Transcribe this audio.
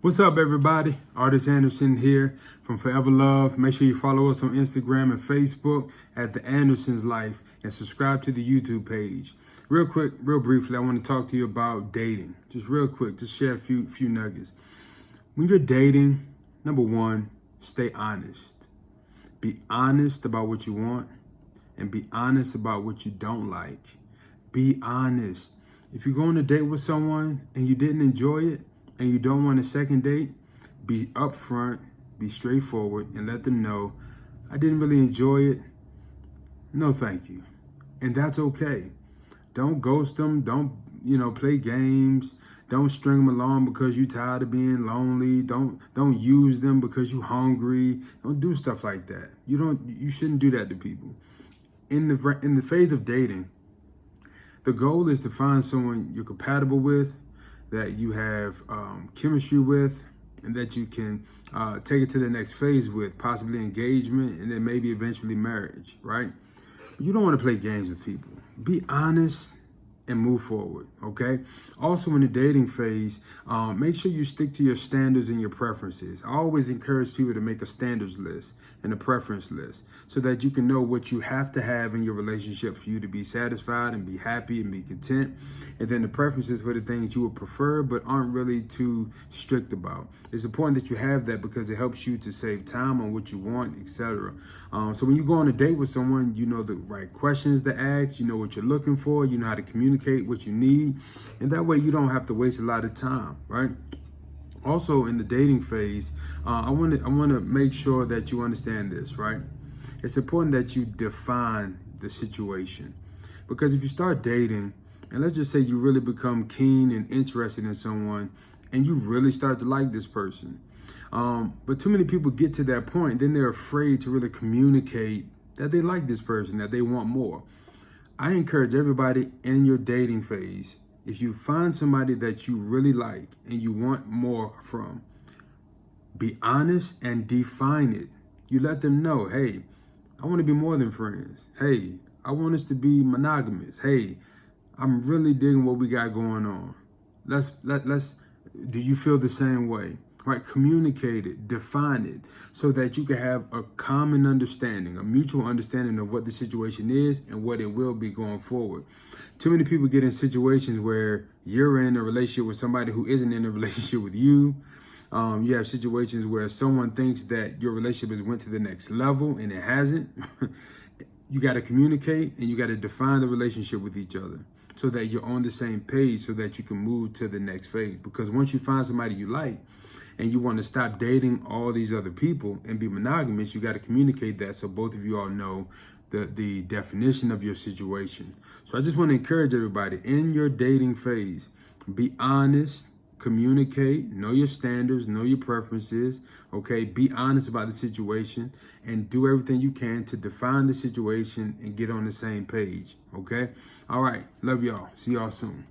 What's up, everybody? Artist Anderson here from Forever Love. Make sure you follow us on Instagram and Facebook at The Anderson's Life and subscribe to the YouTube page. Real quick, real briefly, I want to talk to you about dating. Just real quick, just share a few nuggets. When you're dating, number one, stay honest. Be honest about what you want and be honest about what you don't like. Be honest. If you go on a date with someone and you didn't enjoy it, and you don't want a second date, be upfront, be straightforward, and let them know, I didn't really enjoy it. No, thank you. And that's okay. Don't ghost them. Don't, play games. Don't string them along because you're tired of being lonely. Don't use them because you're hungry. Don't do stuff like that. You shouldn't do that to people. In the phase of dating, the goal is to find someone you're compatible with, that you have chemistry with, and that you can take it to the next phase with, possibly engagement, and then maybe eventually marriage, right? But you don't want to play games with people. Be honest and move forward, okay? Also, in the dating phase, make sure you stick to your standards and your preferences. I always encourage people to make a standards list and a preference list so that you can know what you have to have in your relationship for you to be satisfied and be happy and be content. And then the preferences for the things you would prefer but aren't really too strict about. It's important that you have that because it helps you to save time on what you want, etc. So when you go on a date with someone, you know the right questions to ask, you know what you're looking for, you know how to communicate what you need, and that way you don't have to waste a lot of time, right? Also, in the dating phase, I want to make sure that you understand this, right? It's important that you define the situation, because if you start dating, and let's just say you really become keen and interested in someone, and you really start to like this person, but too many people get to that point, then they're afraid to really communicate that they like this person, that they want more. I encourage everybody in your dating phase, if you find somebody that you really like and you want more from, be honest and define it. You let them know, hey, I want to be more than friends. Hey, I want us to be monogamous. Hey, I'm really digging what we got going on. Let's do you feel the same way? Right? Communicate it, define it, so that you can have a common understanding, a mutual understanding of what the situation is and what it will be going forward. Too many people get in situations where you're in a relationship with somebody who isn't in a relationship with you. You have situations where someone thinks that your relationship has went to the next level and it hasn't. You got to communicate and you got to define the relationship with each other so that you're on the same page so that you can move to the next phase. Because once you find somebody you like, and you want to stop dating all these other people and be monogamous, you got to communicate that so both of you all know the definition of your situation. So I just want to encourage everybody in your dating phase, be honest, communicate, know your standards, know your preferences, okay? Be honest about the situation and do everything you can to define the situation and get on the same page, okay? All right, love y'all. See y'all soon.